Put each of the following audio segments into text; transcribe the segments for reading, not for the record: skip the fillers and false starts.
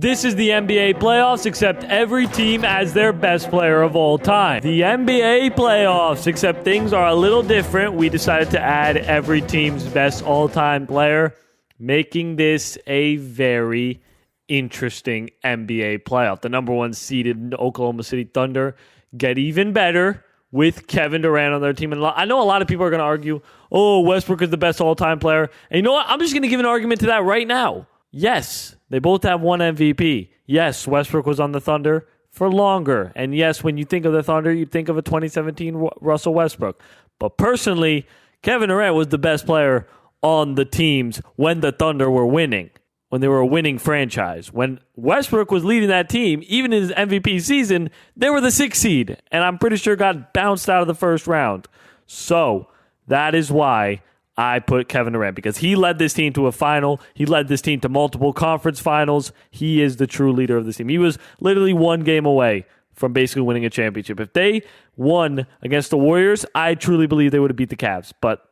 This is the NBA playoffs, except every team has their best player of all time. The NBA playoffs, except things are a little different. We decided to add every team's best all-time player, making this a very interesting NBA playoff. The number one seeded Oklahoma City Thunder get even better with Kevin Durant on their team. And I know a lot of people are going to argue, oh, Westbrook is the best all-time player. And you know what? I'm just going to give an argument to that right now. Yes, they both have one MVP. Yes, Westbrook was on the Thunder for longer. And yes, when you think of the Thunder, you think of a 2017 Russell Westbrook. But personally, Kevin Durant was the best player on the teams when the Thunder were winning, when they were a winning franchise. When Westbrook was leading that team, even in his MVP season, they were the 6th seed. And I'm pretty sure got bounced out of the first round. So that is why I put Kevin Durant, because he led this team to a final. He led this team to multiple conference finals. He is the true leader of this team. He was literally one game away from basically winning a championship. If they won against the Warriors, I truly believe they would have beat the Cavs. But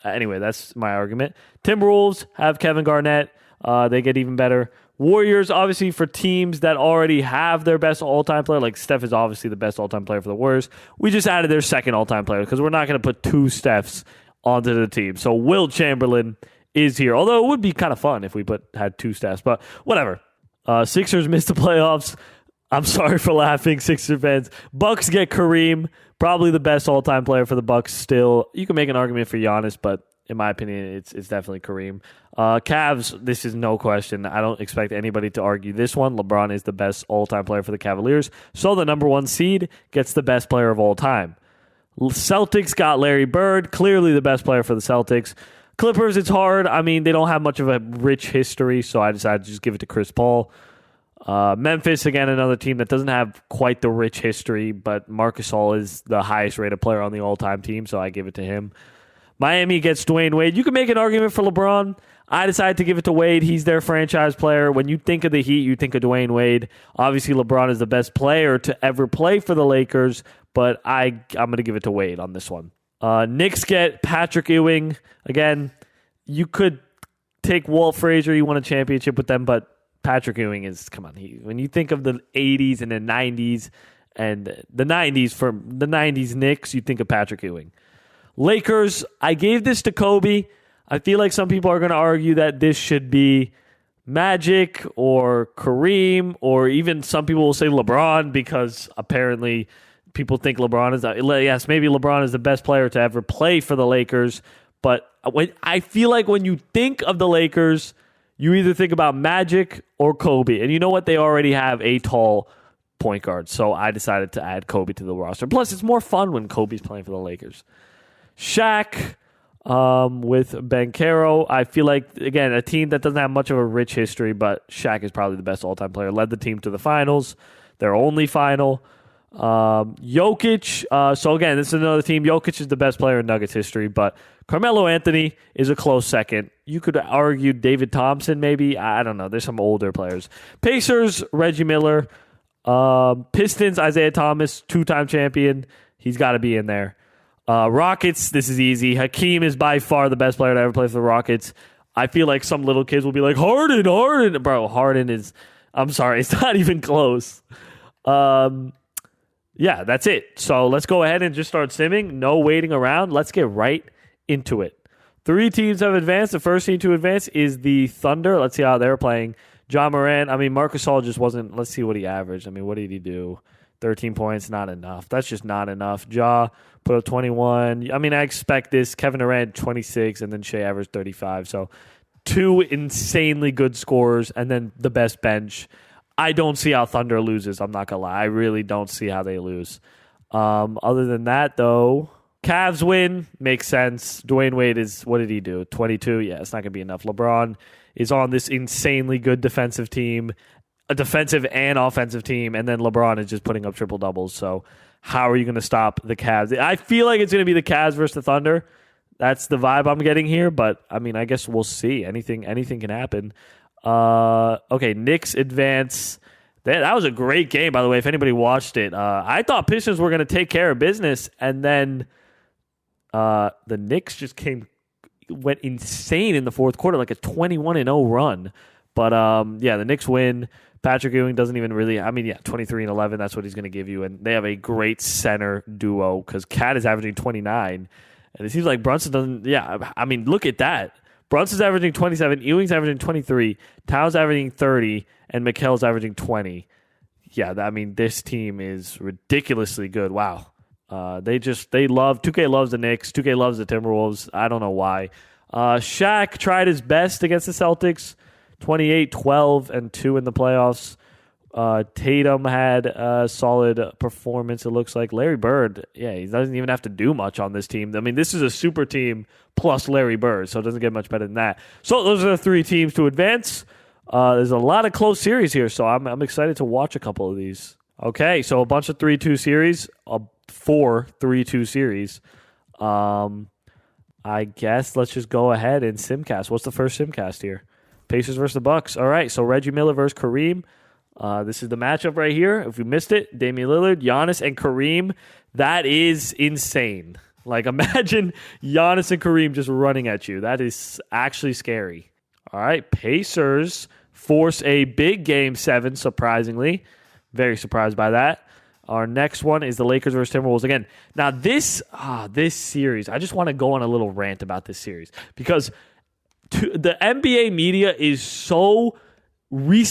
anyway, that's my argument. Timberwolves have Kevin Garnett. They get even better. Warriors, obviously, for teams that already have their best all-time player, like Steph is obviously the best all-time player for the Warriors. We just added their second all-time player because we're not going to put two Stephs onto the team. So Will Chamberlain is here. Although it would be kind of fun if we had two Stephs, but whatever. Sixers missed the playoffs. I'm sorry for laughing, Sixers fans. Bucks get Kareem, probably the best all-time player for the Bucks still. You can make an argument for Giannis, but in my opinion, it's definitely Kareem. Cavs, this is no question. I don't expect anybody to argue this one. LeBron is the best all-time player for the Cavaliers. So the number one seed gets the best player of all time. Celtics got Larry Bird, clearly the best player for the Celtics. Clippers, it's hard. I mean, they don't have much of a rich history, so I decided to just give it to Chris Paul. Memphis, again, another team that doesn't have quite the rich history, but Marc Gasol is the highest rated player on the all-time team, so I give it to him. Miami gets Dwayne Wade. You can make an argument for LeBron. I decided to give it to Wade. He's their franchise player. When you think of the Heat, you think of Dwayne Wade. Obviously, LeBron is the best player to ever play for the Lakers, but I'm going to give it to Wade on this one. Knicks get Patrick Ewing. Again, you could take Walt Frazier. He won a championship with them, but Patrick Ewing is, come on. When you think of the 80s and the 90s and the 90s, from the 90s Knicks, you think of Patrick Ewing. Lakers, I gave this to Kobe. I feel like some people are going to argue that this should be Magic or Kareem, or even some people will say LeBron, because apparently people think LeBron is, yes, maybe LeBron is the best player to ever play for the Lakers. But I feel like when you think of the Lakers, you either think about Magic or Kobe. And you know what? They already have a tall point guard. So I decided to add Kobe to the roster. Plus, it's more fun when Kobe's playing for the Lakers. Shaq with Banchero. I feel like, again, a team that doesn't have much of a rich history, but Shaq is probably the best all-time player. Led the team to the finals, their only final. Jokic. So, again, this is another team. Jokic is the best player in Nuggets history, but Carmelo Anthony is a close second. You could argue David Thompson, maybe. I don't know. There's some older players. Pacers, Reggie Miller. Pistons, Isaiah Thomas, two-time champion. He's got to be in there. Rockets, this is easy. Hakeem is by far the best player to ever play for the Rockets. I feel like some little kids will be like, Harden. Bro, Harden is, I'm sorry, it's not even close. Yeah, that's it. So let's go ahead and just start simming. No waiting around. Let's get right into it. 3 teams have advanced. The first team to advance is the Thunder. Let's see how they're playing. John Morant, Marc Gasol just wasn't, let's see what he averaged. What did he do? 13 points, not enough. That's just not enough. Ja put up 21. I expect this. Kevin Durant, 26, and then Shea averaged 35. So 2 insanely good scorers, and then the best bench. I don't see how Thunder loses. I'm not going to lie. I really don't see how they lose. Other than that, though, Cavs win. Makes sense. Dwayne Wade is, what did he do? 22? Yeah, it's not going to be enough. LeBron is on this insanely good defensive team, a defensive and offensive team, and then LeBron is just putting up triple-doubles. So how are you going to stop the Cavs? I feel like it's going to be the Cavs versus the Thunder. That's the vibe I'm getting here, but, I guess we'll see. Anything can happen. Okay, Knicks advance. That was a great game, by the way, if anybody watched it. I thought Pistons were going to take care of business, and then the Knicks just went insane in the fourth quarter, like a 21-0 run. But, the Knicks win. Patrick Ewing doesn't even really, 23 and 11, that's what he's going to give you. And they have a great center duo because Cat is averaging 29. And it seems like Brunson doesn't, look at that. Brunson's averaging 27, Ewing's averaging 23, Towns averaging 30, and Mikel's averaging 20. Yeah, this team is ridiculously good. Wow. 2K loves the Knicks, 2K loves the Timberwolves. I don't know why. Shaq tried his best against the Celtics, 28, 12, and 2 in the playoffs. Tatum had a solid performance, it looks like. Larry Bird, he doesn't even have to do much on this team. This is a super team plus Larry Bird, so it doesn't get much better than that. So those are the 3 teams to advance. There's a lot of close series here, so I'm excited to watch a couple of these. Okay, so a bunch of 3-2 series, 4 3-2 series. I guess let's just go ahead and simcast. What's the first simcast here? Pacers versus the Bucks. All right, so Reggie Miller versus Kareem. This is the matchup right here. If you missed it, Damian Lillard, Giannis, and Kareem. That is insane. Like, imagine Giannis and Kareem just running at you. That is actually scary. All right, Pacers force a big Game 7, surprisingly. Very surprised by that. Our next one is the Lakers versus Timberwolves again. Now, this series, I just want to go on a little rant about this series because the NBA media is so they're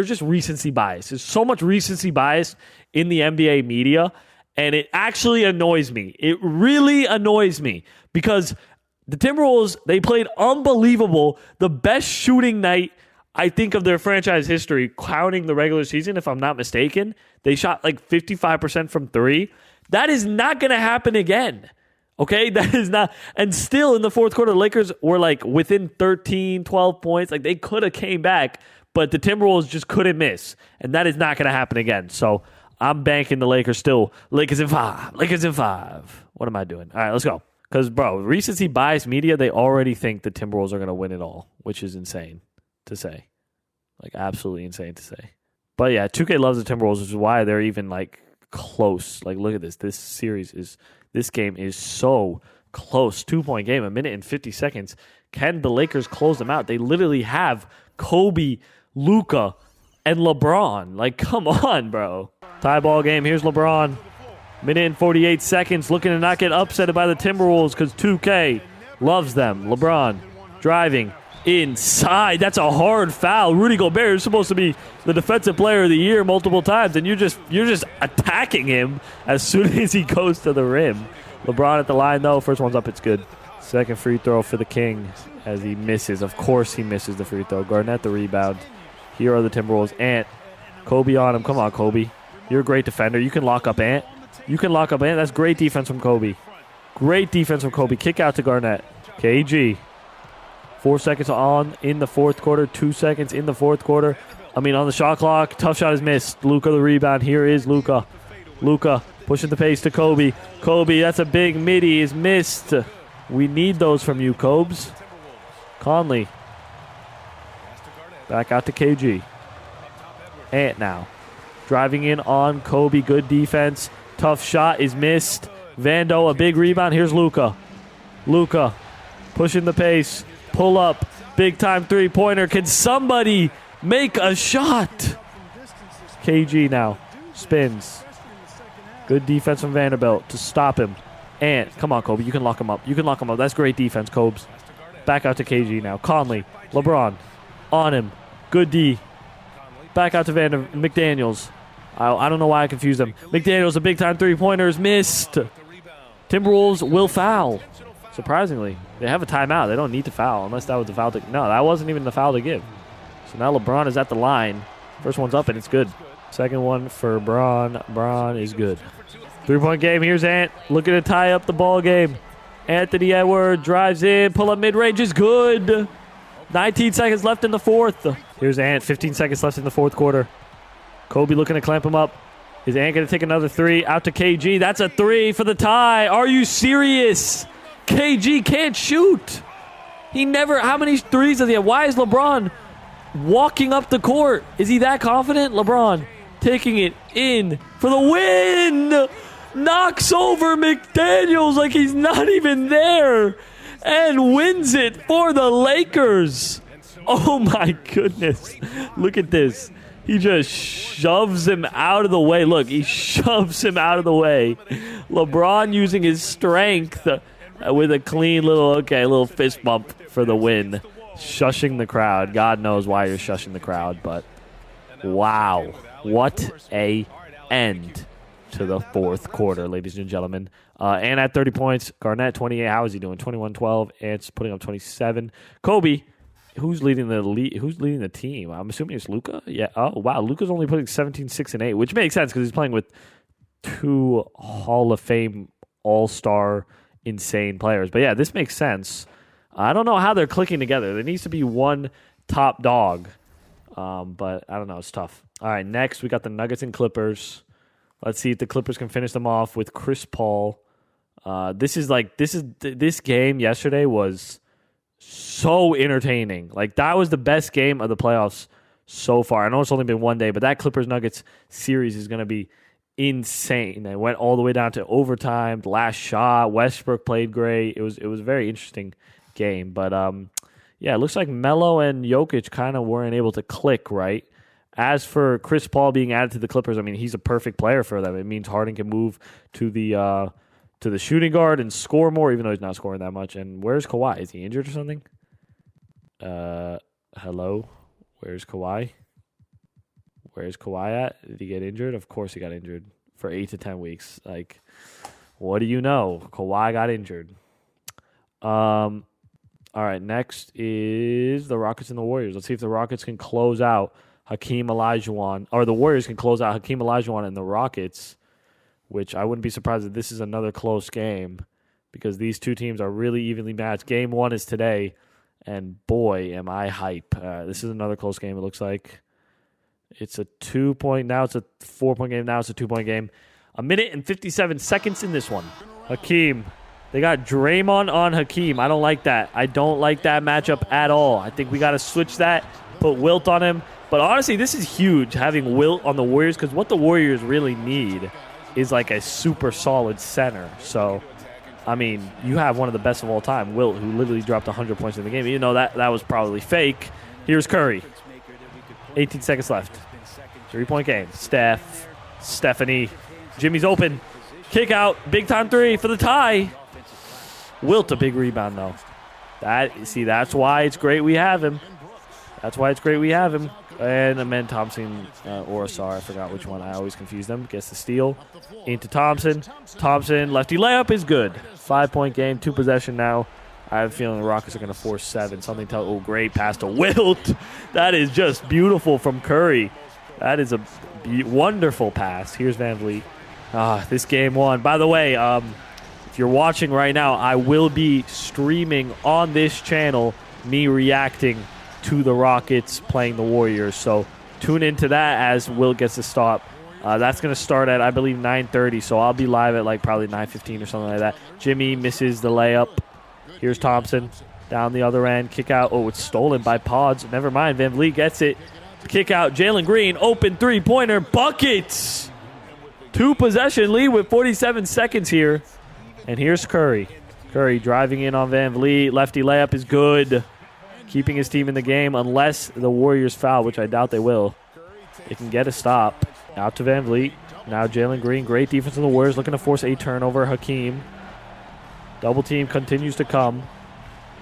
just recency bias. There's so much recency bias in the NBA media, and it actually annoys me. It really annoys me because the Timberwolves, they played unbelievable. The best shooting night, I think, of their franchise history, counting the regular season, if I'm not mistaken. They shot like 55% from 3. That is not going to happen again. Okay? That is not. And still in the fourth quarter, the Lakers were like within 13, 12 points. Like they could have came back, but the Timberwolves just couldn't miss. And that is not going to happen again. So I'm banking the Lakers still. Lakers in 5. Lakers in 5. What am I doing? All right, let's go. Because, bro, recency bias media, they already think the Timberwolves are going to win it all, which is insane to say. Like, absolutely insane to say. But, yeah, 2K loves the Timberwolves, which is why they're even, like, close. Like, look at this. This game is so close. 2-point game, 1 minute and 50 seconds. Can the Lakers close them out? They literally have Kobe, Luka, and LeBron. Like, come on, bro. Tie ball game. Here's LeBron. 1 minute and 48 seconds. Looking to not get upset by the Timberwolves because 2K loves them. LeBron driving inside. That's a hard foul. Rudy Gobert is supposed to be the defensive player of the year multiple times, and you're just attacking him as soon as he goes to the rim. LeBron at the line, though. First one's up. It's good. Second free throw for the King as he misses. Of course he misses the free throw. Garnett the rebound. Here are the Timberwolves. Ant. Kobe on him. Come on, Kobe. You're a great defender. You can lock up Ant. That's great defense from Kobe. Great defense from Kobe. Kick out to Garnett. KG. 4 seconds on in the fourth quarter. 2 seconds in the fourth quarter. On the shot clock. Tough shot is missed. Luka the rebound. Here is Luka. Luka pushing the pace to Kobe. Kobe, that's a big midi. Is missed. We need those from you, Cobes. Conley. Back out to KG. Ant now. Driving in on Kobe. Good defense. Tough shot is missed. Vando, a big rebound. Here's Luka. Luka pushing the pace. Pull up. Big time three-pointer. Can somebody make a shot? KG now. Spins. Good defense from Vanderbilt to stop him. Ant, come on, Kobe. You can lock him up. That's great defense, Cobes. Back out to KG now. Conley. LeBron. On him. Good D. Back out to McDaniels. I don't know why I confused them. McDaniels, a big-time three-pointer is missed. Timberwolves will foul. Surprisingly. They have a timeout. They don't need to foul unless that was the foul. No, that wasn't even the foul to give. So now LeBron is at the line. First one's up, and it's good. Second one for Bron. Bron is good. 3-point game. Here's Ant looking to tie up the ball game. Anthony Edwards drives in. Pull-up mid-range is good. 19 seconds left in the fourth. Here's Ant. 15 seconds left in the fourth quarter. Kobe looking to clamp him up. Is Ant going to take another three? Out to KG. That's a three for the tie. Are you serious? KG can't shoot. He never... How many threes does he have? Why is LeBron walking up the court? Is he that confident? LeBron taking it in for the win. Knocks over McDaniels like he's not even there. And wins it for the Lakers. Oh, my goodness. Look at this. He just shoves him out of the way. Look, he shoves him out of the way. LeBron using his strength with a clean little fist bump for the win. Shushing the crowd. God knows why you're shushing the crowd, but wow. What a end to the fourth quarter, ladies and gentlemen. And at 30 points, Garnett, 28. How is he doing? 21-12. Ant's putting up 27. Kobe, who's leading the team? I'm assuming it's Luka. Yeah. Oh, wow. Luka's only putting 17, 6, and 8, which makes sense because he's playing with two Hall of Fame all-star insane players. But yeah, this makes sense. I don't know how they're clicking together. There needs to be one top dog. But I don't know. It's tough. All right, next we got the Nuggets and Clippers. Let's see if the Clippers can finish them off with Chris Paul. This game yesterday was so entertaining. Like, that was the best game of the playoffs so far. I know it's only been one day, but that Clippers-Nuggets series is going to be insane. They went all the way down to overtime. The last shot, Westbrook played great. It was a very interesting game. But, yeah, it looks like Melo and Jokic kind of weren't able to click, right? As for Chris Paul being added to the Clippers, I mean, he's a perfect player for them. It means Harden can move to the shooting guard and score more, even though he's not scoring that much. And where's Kawhi? Is he injured or something? Hello? Where's Kawhi? Where's Kawhi at? Did he get injured? Of course he got injured for 8 to 10 weeks. Like, what do you know? Kawhi got injured. All right, next is the Rockets and the Warriors. Let's see if the Rockets can close out Hakeem Olajuwon, or the Warriors can close out Hakeem Olajuwon and the Rockets, which I wouldn't be surprised if this is another close game because these two teams are really evenly matched. Game 1 is today, and boy, am I hype. This is another close game, it looks like. It's a 2-point, now it's a 4-point game, now it's a 2-point game. 1 minute and 57 seconds in this one. Hakeem. They got Draymond on Hakeem. I don't like that. I don't like that matchup at all. I think we got to switch that, put Wilt on him. But honestly, this is huge, having Wilt on the Warriors, because what the Warriors really need is like a super solid center. So, I mean, you have one of the best of all time, Wilt, who literally dropped 100 points in the game. You know, that was probably fake. Here's Curry. 18 seconds left. 3-point game. Stephanie. Jimmy's open. Kick out. Big time 3 for the tie. Wilt, a big rebound, though. That's why it's great we have him. And Amen Thompson or Asar, I forgot which one. I always confuse them. Gets the steal. Into Thompson. Thompson, lefty layup is good. 5-point game, 2 possession now. I have a feeling the Rockets are going to force 7. Great pass to Wilt. That is just beautiful from Curry. That is a wonderful pass. Here's VanVleet. This game 1. By the way, if you're watching right now, I will be streaming on this channel me reacting to the Rockets playing the Warriors. So tune into that as Will gets a stop. That's going to start at, I believe, 9:30. So I'll be live at like probably 9:15 or something like that. Jimmy misses the layup. Here's Thompson down the other end. Kick out. Oh, it's stolen by Pods. Never mind. VanVleet gets it. Kick out. Jalen Green. Open 3-pointer. Buckets. 2-possession lead with 47 seconds here. And here's Curry. Curry driving in on VanVleet. Lefty layup is good. Keeping his team in the game unless the Warriors foul, which I doubt they will. They can get a stop. Out to VanVleet. Now Jalen Green. Great defense of the Warriors. Looking to force a turnover. Hakeem. Double team continues to come.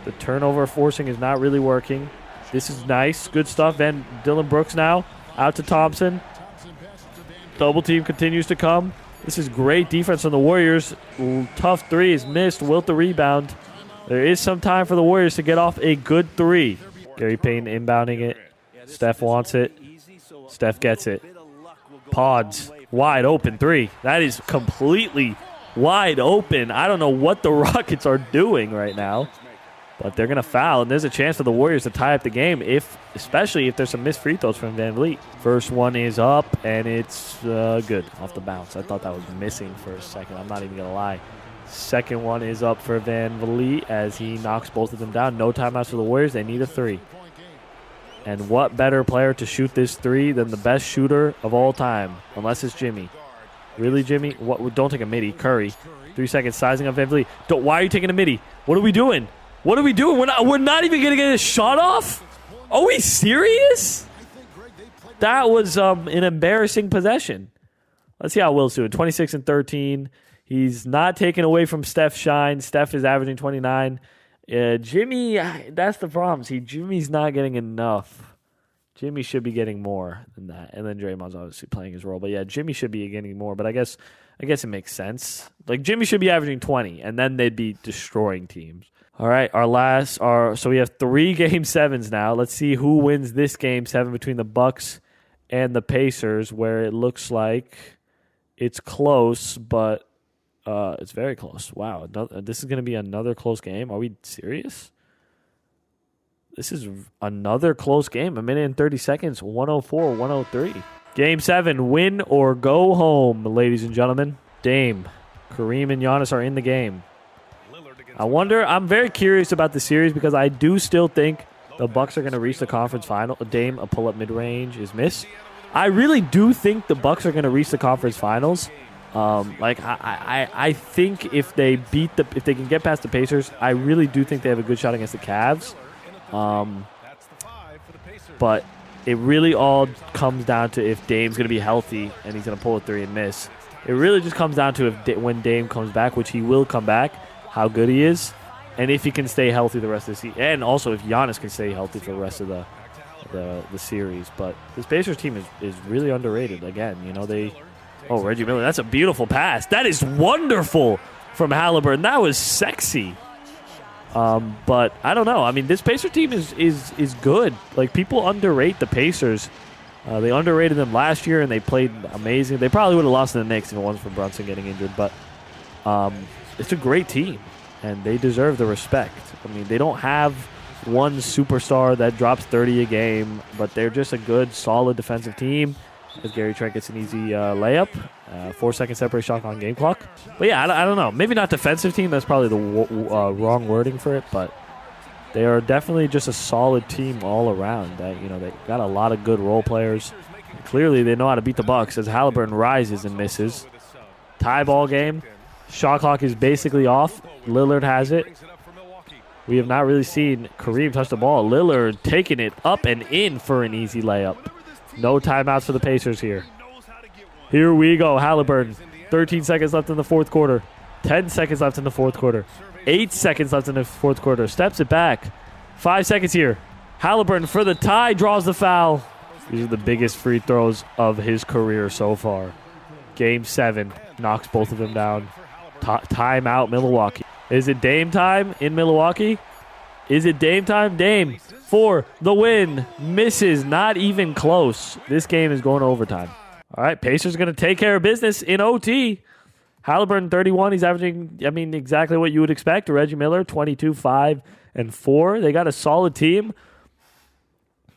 The turnover forcing is not really working. This is nice. Good stuff. Dylan Brooks now. Out to Thompson. Double team continues to come. This is great defense from the Warriors. Tough 3 is missed. Wilt the rebound. There is some time for the Warriors to get off a good 3. Gary Payton inbounding it. Steph wants it. Steph gets it. Pods. Wide open 3. That is completely wide open. I don't know what the Rockets are doing right now. But they're going to foul, and there's a chance for the Warriors to tie up the game, especially if there's some missed free throws from VanVleet. First one is up, and it's good off the bounce. I thought that was missing for a second. I'm not even going to lie. Second one is up for VanVleet as he knocks both of them down. No timeouts for the Warriors. They need a 3. And what better player to shoot this 3 than the best shooter of all time, unless it's Jimmy. Really, Jimmy? Don't take a midi. Curry. 3 seconds, sizing up VanVleet. Why are you taking a midi? What are we doing? What are we doing? We're not even going to get a shot off? Are we serious? That was an embarrassing possession. Let's see how Will's doing. 26 and 13. He's not taken away from Steph's shine. Steph is averaging 29. Jimmy, that's the problem. See, Jimmy's not getting enough. Jimmy should be getting more than that. And then Draymond's obviously playing his role. But yeah, Jimmy should be getting more. But I guess it makes sense. Like, Jimmy should be averaging 20, and then they'd be destroying teams. All right, so we have 3 Game 7s now. Let's see who wins this Game 7 between the Bucks and the Pacers, where it looks like it's close, but it's very close. Wow, this is going to be another close game. Are we serious? This is another close game. 1 minute and 30 seconds, 104-103. Game 7, win or go home, ladies and gentlemen. Dame, Kareem, and Giannis are in the game. I'm very curious about the series because I do still think the Bucks are going to reach the conference final. Dame, a pull-up mid-range is missed. I really do think the Bucks are going to reach the conference finals. I think if they can get past the Pacers, I really do think they have a good shot against the Cavs. But it really all comes down to if Dame's going to be healthy and he's going to pull a 3 and miss. It really just comes down to when Dame comes back, which he will come back, how good he is, and if he can stay healthy the rest of the season, and also if Giannis can stay healthy for the rest of the series. But this Pacers team is really underrated. Again, Reggie Miller, that's a beautiful pass. That is wonderful from Halliburton. That was sexy. But I don't know. I mean, this Pacers team is good. Like, people underrate the Pacers. They underrated them last year, and they played amazing. They probably would have lost to the Knicks if it wasn't for Brunson getting injured. But it's a great team, and they deserve the respect. I mean, they don't have one superstar that drops 30 a game, but they're just a good, solid defensive team. As Gary Trent gets an easy layup, 4-second separation shot on game clock. But yeah, I don't know. Maybe not defensive team. That's probably the wrong wording for it. But they are definitely just a solid team all around. That they got a lot of good role players. Clearly, they know how to beat the Bucks as Halliburton rises and misses. Tie ball game. Shot clock is basically off. Lillard has it. We have not really seen Kareem touch the ball. Lillard taking it up and in for an easy layup. No timeouts for the Pacers here. Here we go, Halliburton. 13 seconds left in the fourth quarter. 10 seconds left in the fourth quarter. 8 seconds left in the fourth quarter. Steps it back. 5 seconds here. Halliburton for the tie, draws the foul. These are the biggest free throws of his career so far. Game 7. Knocks both of them down. Timeout, Milwaukee. Is it Dame time in Milwaukee? Is it Dame time? Dame for the win. Misses. Not even close. This game is going to overtime. All right, Pacers going to take care of business in OT. Halliburton, 31. He's averaging, exactly what you would expect. Reggie Miller, 22, 5, and 4. They got a solid team.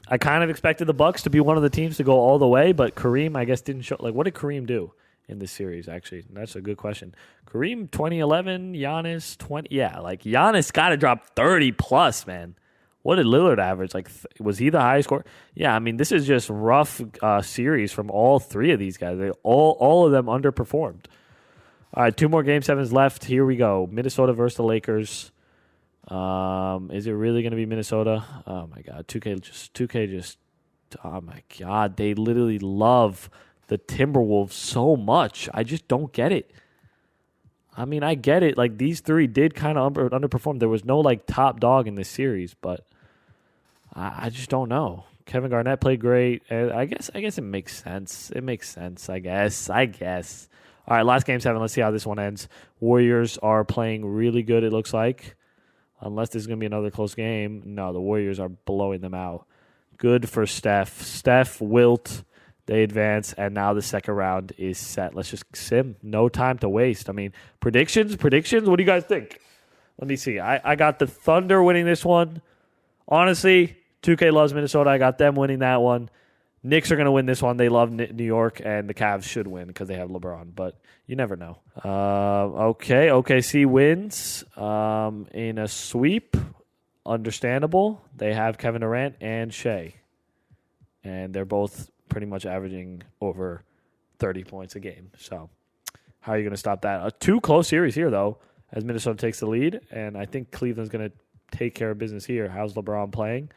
I kind of expected the Bucks to be one of the teams to go all the way, but Kareem, I guess, didn't show. Like, what did Kareem do in this series, actually? That's a good question. Kareem, 2011. Giannis, 20. Yeah, like, Giannis got to drop 30-plus, man. What did Lillard average? Like, was he the highest scorer? Yeah, this is just rough series from all 3 of these guys. They all of them underperformed. All right, 2 more Game 7s left. Here we go. Minnesota versus the Lakers. Is it really going to be Minnesota? Oh, my God. 2K just, oh, my God. They literally love the Timberwolves so much. I just don't get it. I get it. Like, these 3 did kind of underperform. There was no, like, top dog in this series, but I just don't know. Kevin Garnett played great. And I guess it makes sense. It makes sense, I guess. All right, last Game 7. Let's see how this one ends. Warriors are playing really good, it looks like. Unless there's going to be another close game. No, the Warriors are blowing them out. Good for Steph. Steph, Wilt, they advance, and now the second round is set. Let's just sim. No time to waste. Predictions? What do you guys think? Let me see. I got the Thunder winning this one. Honestly, 2K loves Minnesota. I got them winning that one. Knicks are going to win this one. They love New York, and the Cavs should win because they have LeBron, but you never know. Okay, OKC wins in a sweep. Understandable. They have Kevin Durant and Shea, and they're both pretty much averaging over 30 points a game. So how are you going to stop that? A 2 close series here, though, as Minnesota takes the lead, and I think Cleveland's going to take care of business here. How's LeBron playing?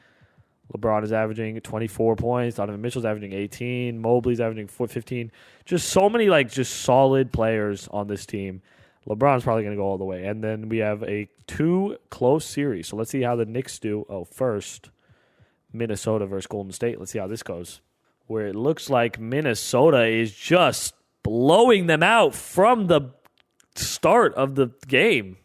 LeBron is averaging 24 points. Donovan Mitchell's averaging 18. Mobley's averaging 15. Just so many, just solid players on this team. LeBron's probably going to go all the way. And then we have a 2 close series. So let's see how the Knicks do. First, Minnesota versus Golden State. Let's see how this goes. Where it looks like Minnesota is just blowing them out from the start of the game.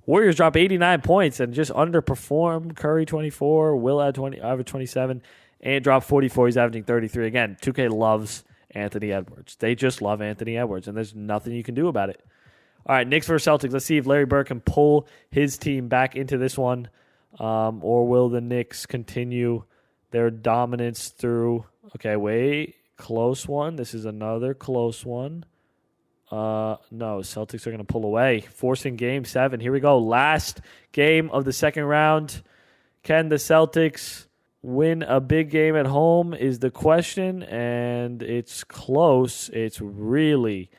Warriors drop 89 points and just underperform. Curry 24, Will average 27, and drop 44. He's averaging 33. Again, 2K loves Anthony Edwards. They just love Anthony Edwards, and there's nothing you can do about it. All right, Knicks versus Celtics. Let's see if Larry Bird can pull his team back into this one, or will the Knicks continue their dominance through. Okay, wait. Close one. This is another close one. No, Celtics are going to pull away, forcing Game 7. Here we go. Last game of the second round. Can the Celtics win a big game at home is the question, and it's close. It's really,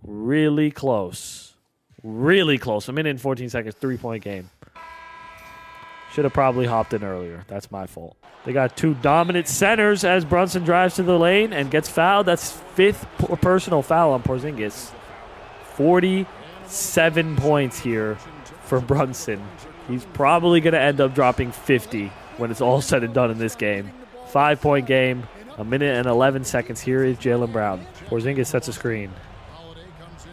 really close. Really close. A minute and 14 seconds, 3-point game. Should have probably hopped in earlier. That's my fault. They got 2 dominant centers as Brunson drives to the lane and gets fouled. That's 5th personal foul on Porzingis. 47 points here for Brunson. He's probably going to end up dropping 50 when it's all said and done in this game. 5-point game, a minute and 11 seconds. Here is Jaylen Brown. Porzingis sets a screen.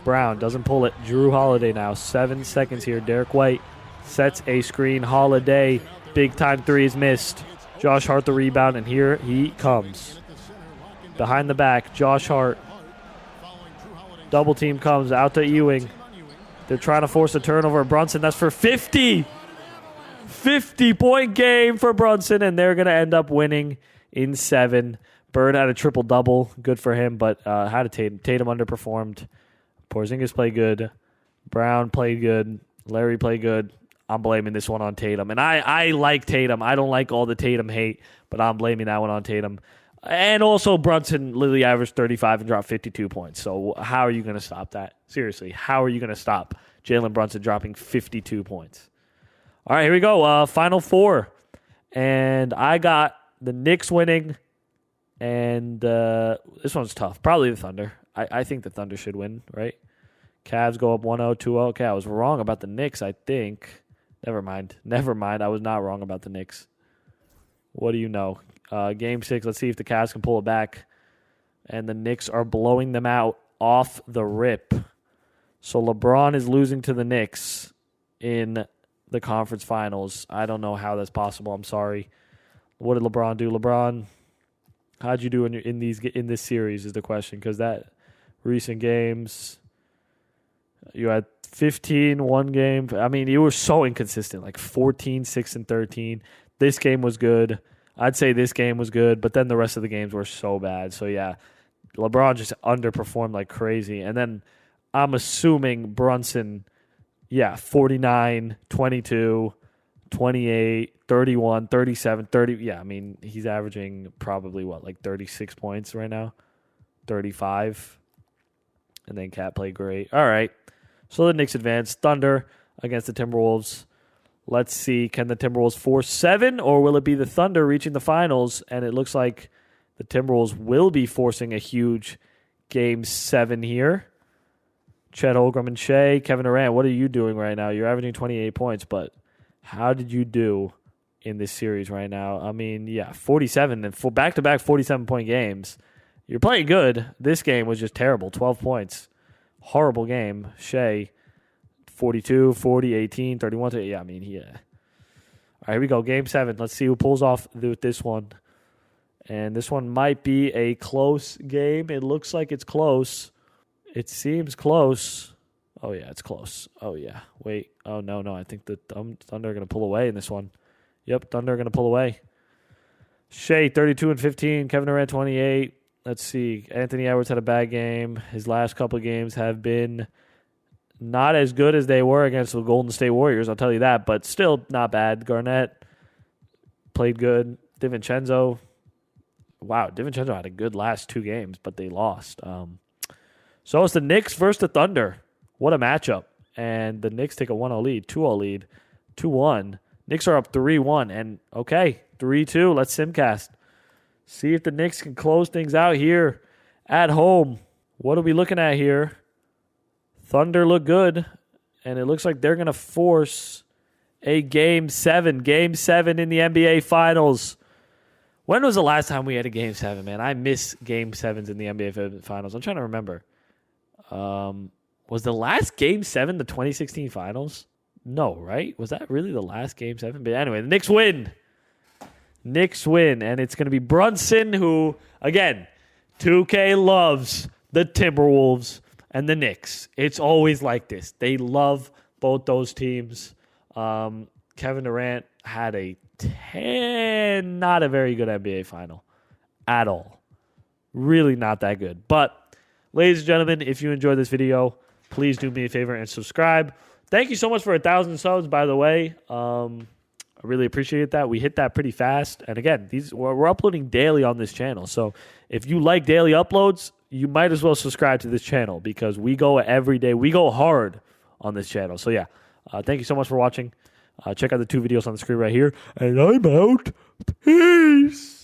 Brown doesn't pull it. Drew Holiday now. 7 seconds here. Derek White sets a screen. Holiday, big-time 3 is missed. Josh Hart the rebound, and here he comes. Behind the back, Josh Hart. Double team comes out to Ewing. They're trying to force a turnover. Brunson, that's for 50. 50-point game for Brunson, and they're going to end up winning in 7. Bird had a triple-double. Good for him, but had a Tatum. Tatum underperformed. Porzingis played good. Brown played good. Larry played good. I'm blaming this one on Tatum. And I like Tatum. I don't like all the Tatum hate, but I'm blaming that one on Tatum. And also Brunson literally averaged 35 and dropped 52 points. So how are you going to stop that? Seriously, how are you going to stop Jalen Brunson dropping 52 points? All right, here we go. Final 4. And I got the Knicks winning. And this one's tough. Probably the Thunder. I think the Thunder should win, right? Cavs go up 1-0, 2-0. Okay, I was wrong about the Knicks, I think. Never mind. I was not wrong about the Knicks. What do you know? Game 6, let's see if the Cavs can pull it back. And the Knicks are blowing them out off the rip. So LeBron is losing to the Knicks in the conference finals. I don't know how that's possible. I'm sorry. What did LeBron do? LeBron, how'd you do in this series is the question, because that recent games, you had 15 one game. I mean, you were so inconsistent, like 14, 6, and 13. This game was good. I'd say this game was good, but then the rest of the games were so bad. So, yeah, LeBron just underperformed like crazy. And then I'm assuming Brunson, 49, 22, 28, 31, 37, 30. Yeah, I mean, he's averaging probably, 36 points right now? 35. And then Cat played great. All right. So the Knicks advance. Thunder against the Timberwolves. Let's see. Can the Timberwolves force 7, or will it be the Thunder reaching the finals? And it looks like the Timberwolves will be forcing a huge Game 7 here. Chet Holmgren and Shea. Kevin Durant, what are you doing right now? You're averaging 28 points, but how did you do in this series right now? I mean, 47 and back-to-back 47-point games. You're playing good. This game was just terrible. 12 points. Horrible game. Shea, 42, 40, 18, 31. All right, here we go. Game 7. Let's see who pulls off with this one. And this one might be a close game. It looks like it's close. It seems close. Oh, yeah, it's close. Oh, yeah. Wait. Oh, no. I think the Thunder are going to pull away in this one. Yep, Thunder are going to pull away. Shea, 32 and 15. Kevin Durant, 28. Let's see. Anthony Edwards had a bad game. His last couple of games have been not as good as they were against the Golden State Warriors, I'll tell you that, but still not bad. Garnett played good. DiVincenzo had a good last 2 games, but they lost. So it's the Knicks versus the Thunder. What a matchup. And the Knicks take a 1-0 lead, 2-0 lead, 2-1. Knicks are up 3-1. And, okay, 3-2. Let's simcast. See if the Knicks can close things out here at home. What are we looking at here? Thunder look good, and it looks like they're going to force a Game 7. Game 7 in the NBA Finals. When was the last time we had a Game 7, man? I miss Game 7s in the NBA Finals. I'm trying to remember. Was the last Game 7 the 2016 Finals? No, right? Was that really the last Game 7? But anyway, the Knicks win. Knicks win, and it's going to be Brunson who, again, 2K loves the Timberwolves and the Knicks. It's always like this. They love both those teams. Kevin Durant had not a very good NBA final at all. Really not that good. But, ladies and gentlemen, if you enjoyed this video, please do me a favor and subscribe. Thank you so much for 1,000 subs, by the way. I really appreciate that. We hit that pretty fast. And again, we're uploading daily on this channel. So if you like daily uploads, you might as well subscribe to this channel because we go every day. We go hard on this channel. So yeah, thank you so much for watching. Check out the 2 videos on the screen right here. And I'm out. Peace.